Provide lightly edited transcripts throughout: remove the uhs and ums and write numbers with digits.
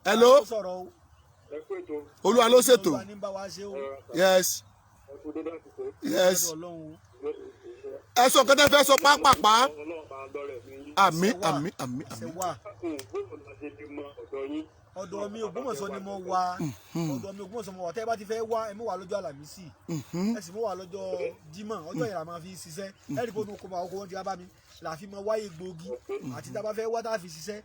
hello olúwa ló ṣètò yes yes ẹ sọ kẹtẹ fẹ́ sọ pápápá àmín àmín àmín àmín. ọ̀dọ̀ mi Ògbómọ̀ṣọ́ ni mo wà ọ̀dọ̀ mi Ògbómọ̀ṣọ́ mo wà tẹ́ ẹ bá ti fẹ́ wá ẹ mú wá lọ́jọ́ Àlàmísì ẹ sì mú wá lọ́jọ́ Jímọ̀ ọjọ́ ìrà máa fi ṣiṣẹ́ ẹ rí bónú okòwò àwọn wọn ti wá bá mi là fi mọ wáyé gbòógì àti tá a bá fẹ́ wá tá a fi ṣiṣẹ́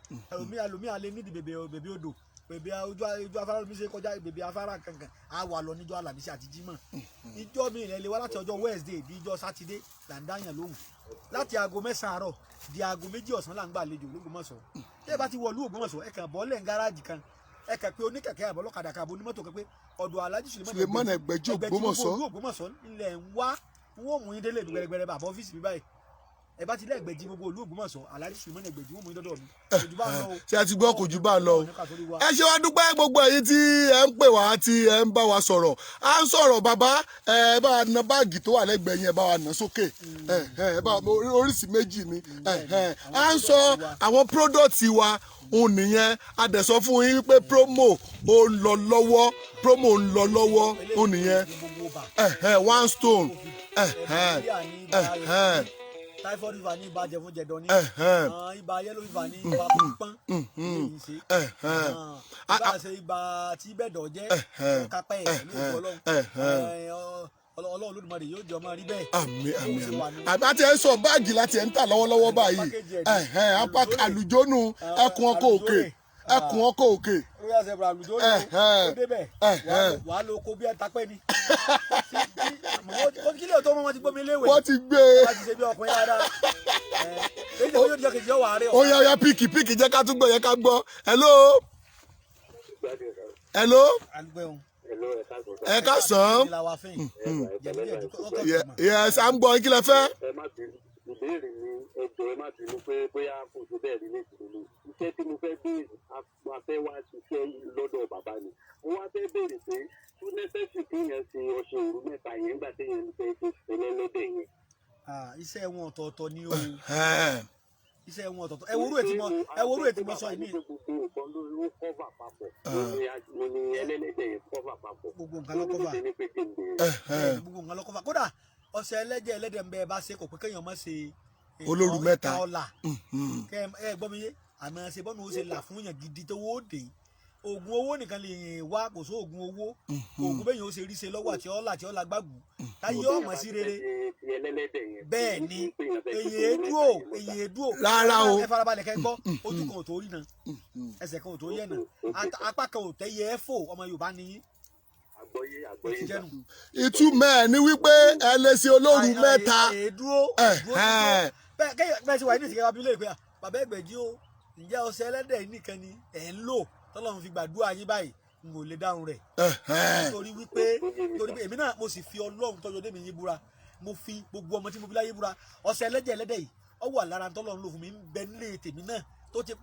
ẹlòmíà lè nídìí bèbè odò bèbè ojú afárá omi ṣe kọjá bèbè afárá kankan á wà lọ níjọ́ Àlàmísì àti Jímọ̀ ìjọ mi ìrẹ̀lẹ̀ wá láti ọjọ́ Wednesday di ìjọ Sátidé là ń dáyàn lóhùn láti aago 9 àárọ̀ di aago 2 ọ̀sán là ń gbàlejò l'Ógbómọ̀ṣọ́ tẹ́ ẹ bá ti wọ̀lú Ògbómọ̀ṣọ́ ẹ kàn bọ́lẹ̀ ń gáràjì kan ẹ kàn pé oníkẹ̀kẹ́ àbọ̀lọ́kadà kan àbọ̀ onímọ́tò kan pé ọ̀dọ̀ Alhaji Suleiman Egbeji Ogbomoso ilẹ̀ ń wá wọ́n mú yín délé gbẹrẹgbẹrẹ bàbá ọ́fíìsì mi báyìí ẹ bá ti lẹ́ Egbeji gbogbo olú Ògbómọ̀ṣọ́ Alhaji Suleiman Egbeji wọ́n mú yín dọ́dọ̀ mi kò jù bá ń lọ o. ṣé ẹ ti gbọ́ kò jù bá ń lọ o ẹ ṣe wá dúpẹ́ gbogbo èyí tí ẹ ń pè wá tí ẹ ń bá wa sọ̀rọ̀ à ń sọ̀rọ̀ bàbá ẹ bá wa na báàgì tó wà lẹ́gbẹ̀ẹ́ yẹn ẹ bá wa nà sókè ẹ bá oríṣi méjì ni à ń sọ àwọn pródọ̀tì wa òun nìyẹn a dẹ̀ sọ fún yín pé promo ó ń lọ lọ́wọ́ òun nìyẹn one stone typhoid fever ní ibà jẹ̀fun jẹ̀dọ̀ ní ibà yellow fever ní ibà pọ́npọ́n èyí ṣe ibà ṣe ibà tí bẹ̀dọ̀ jẹ́ kápẹ́ ẹ̀ ní Ọlọ́run Olódùmarè yóò jọ máa rí bẹ́ẹ̀. àmín àmín àbí àti ẹ̀ ń sọ báàgì láti ẹ̀ ń tà lọ́wọ́lọ́wọ́ báyìí apá àlùjónú ẹkùn ọkọ̀ òkè ẹkùn ọkọ̀ òkè. ó yà sẹ́bùrà àlùjónú ó débẹ̀ wàá lo oko bí ẹ tapẹ́ ni. kí lè tó mọ́ wọn ti gbómi léwé. wọ́n ti gbé e. wọ́n ti ṣe bí ọkùnrin dáadáa. èyí tó yóò jẹ́ kejì yóò wà á rí ọ. ó yá píkì jẹ́ ká tún gbọ́ yẹ ká gbọ́ hello. ẹ ká sàn. yes à ń gbọ́ kí lẹ fẹ́. ìbéèrè mi ẹjọ́ ẹ má bínú pé bóyá kò tó bẹ́ẹ̀ rí nítorí iṣẹ́ tí mo fẹ́ béèrè a fẹ́ wá ṣiṣẹ́ lọ́dọ̀ bàbá mi mo wá fẹ́ béèrè pé tó nẹ́sẹ̀sì kéèyàn ṣe ọṣẹ òru mẹ́ta yẹn nígbà téèyàn fẹ́ ṣe ẹlẹ́lẹ́dẹ̀ yẹn. iṣẹ́ wọn ọ̀tọ̀ọ̀tọ̀ ni o iṣẹ́ wọn ọ̀tọ̀ọ̀tọ̀ ẹ worú ètí mo sọ yìí. gbogbo nǹkan ló kọ́fà papọ̀ mo ní ẹlẹ́lẹ́dẹ̀ yẹn kọ́fà papọ̀ gbogbo nǹkan ló kọ́fà kódà ọ̀sẹ̀ ẹlẹ́dẹ̀ ń bẹ ẹ bá ṣe kò pé kéèyàn má ṣe olóru mẹ́ta ọ̀la ẹ gbọ́ mi yé àmọ́ ṣe bọ́nu ó ṣe là fún yàn gidi tó wó dé oògùn owó nìkan lè wá kò só oògùn owó oògùn bẹ́ẹ̀ yẹn ó ṣe rí ṣe lọ́wọ́ àti ọ̀la gbàgbù táyé ọmọ sí rere bẹ́ẹ̀ ni èyí èdúró rárá o ẹ farabalẹ̀ kẹ́ gbọ́ ojú kan ò tó rí náà ẹsẹ̀ kan ò tó yẹ̀ náà apá kan ò tẹ́ yẹ ẹ́ fò ọmọ Yorùbá nìyí. ìtumọ̀ ẹ̀ ni wípé ẹ lè ṣe olóru mẹ́ta. bẹ́ẹ̀ ti wà ní ìsìnkú abilé ìpè Baba Egbeji o ǹjẹ́ ọṣẹ ẹlẹ́dẹ̀ nìkan ni ẹ̀ ń lò tọ́lọ́run fi gbàdúrà yín báyìí n ò lè dáhùn rẹ̀ torí pé èmi náà mo sì fi Ọlọ́run tọ́jú ọdẹ mi yín búra mo fi gbogbo ọmọ tí mo fi láyé búra ọṣẹ ẹlẹ́dẹ̀ yìí ọ wà lára tọ́lọ́run lò fún mi ń bẹ nílé tèmi náà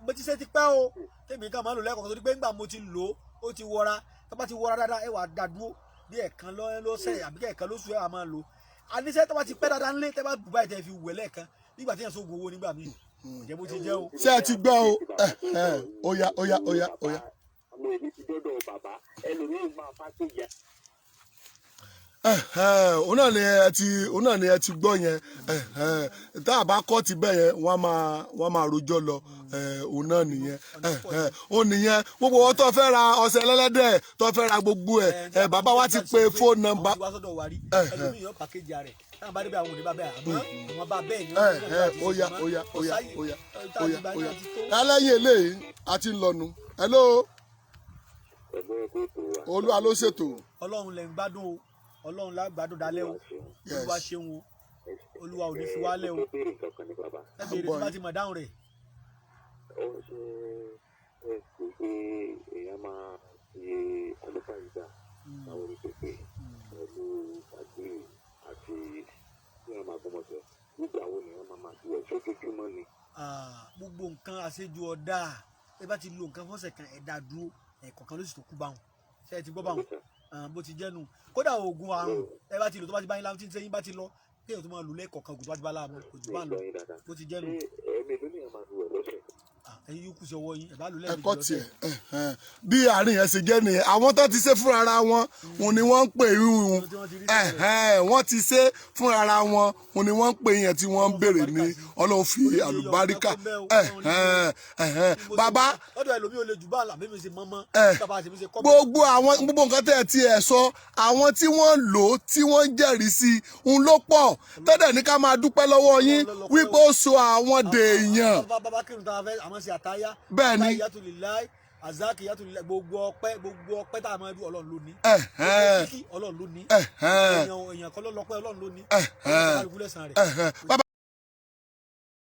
mo ti ṣe ti pẹ́ o tèmi kan máa ń lò lẹ́kọ̀ọ́ torí pé ńgbà mo ti lò ó ti wọra tó bá ti wọra dáadáa ẹ wà dá dúró bí ẹ̀kan lọ́sẹ̀ àbí ẹ̀kan lóṣù ẹ̀ wà máa lò àníṣe tó bá ti pẹ́ dáadáa ńlé tẹ́ bá bù báyìí tẹ́ fi wẹ̀ lẹ́ẹ̀kan nígbà tí yẹn sóògùn owó nígbà míì ǹjẹ́ bó ti jẹ́ o. ṣé ẹ ti gbọ́ o oya. ọmọ èmi ti dọ́dọ̀ bàbá ẹlòmíín máa fà tó yà. òun náà ni ẹ ti gbọ́ yẹn tá a bá kọ́ ti bẹ́ẹ̀ yẹn wọ́n máa rojọ́ lọ òun náà nìyẹn òun nìyẹn gbogbo wọn tó fẹ́ ra ọṣẹ ẹlẹ́dẹ̀ tó fẹ́ ra gbogbo ẹ̀ bàbá wa ti pe fóònù nọ́mbà. ẹlòmíín yóò pàkéjì rẹ̀ táwọn bá dé bẹ àwọn òde bá bẹ àmọ́ àwọn bá bẹ́ẹ̀ ni oya lálẹ́yìn eléyìí a ti ń lọnu hello Olúwa ló ṣètò. Ọlọ́run lẹ ń gbádùn o Ọlọ́run la gbádùn dalẹ́ o Olúwa ṣeun o Olúwa ò ní fi wálẹ̀ o ẹ bèrè tí bá ti mọ̀ dáhùn rẹ̀. ó ṣe é pé èèyàn máa ṣe àlùfáàyídà àwọn olùpèpè pẹ̀lú àgbèrè àti ìyá máa Ògbómọ̀ṣọ́ nígbà wo ni wọ́n máa ṣe ẹ̀ ṣojoojúmọ́ ni. gbogbo nǹkan àṣejù ọ̀dà ẹ bá ti lo nǹkan fọ́sẹ̀ kan ẹ̀dá dúró ẹ̀kọ̀ọ̀kan ló sì tó kú báwọn ṣe é ti gbọ́ báwọn bó ti jẹ́nu kódà oògùn àrùn ẹ bá ti lò tó bá ti bá yín láwọn tí ń sẹ́yìn bá ti lọ kéèyàn tó máa lò lẹ́ẹ̀kọ̀ọ̀kan oògùn tó bá ti bá láàmú kò jù bá ń lọ bó ti jẹ́nu. ẹ̀mí ló ní ẹ̀ máa fi wẹ̀ lọ́sẹ̀. ẹ̀yin yóò kù sí ọwọ́ yín ẹ̀ bá lò lẹ́ẹ̀mejì ẹ̀kọ́ lọ́sẹ̀. tiẹ̀ bí àárín yẹn ṣe jẹ́ nìyẹn àwọn tó ti ṣe fúnra ara wọn òun ni wọ́n ń pè irun wọ́n ti ṣe fúnra ara wọn òun ni wọ́n ń pè yẹn tí wọ́n ń béèrè ní Ọlọ́run fi àlùbáríkà bàbá gbogbo àwọn gbogbo nǹkan tẹ̀ tí ẹ̀ sọ àwọn tí wọ́n lò ó tí wọ́n ń jẹ́rìí sí i ń ló pọ̀ tẹ́lẹ̀ ní ká máa dúpẹ́ lọ́wọ́ yín wípé ó so àwọn dèèyàn. bẹ́ẹ̀ ni azaki yàtò lílẹ gbogbo ọpẹ́ tá a máa dún Ọlọ́run ló ní Ọlọ́run ló ní èèyàn kan ló lọ́pẹ́ Ọlọ́run ló ní.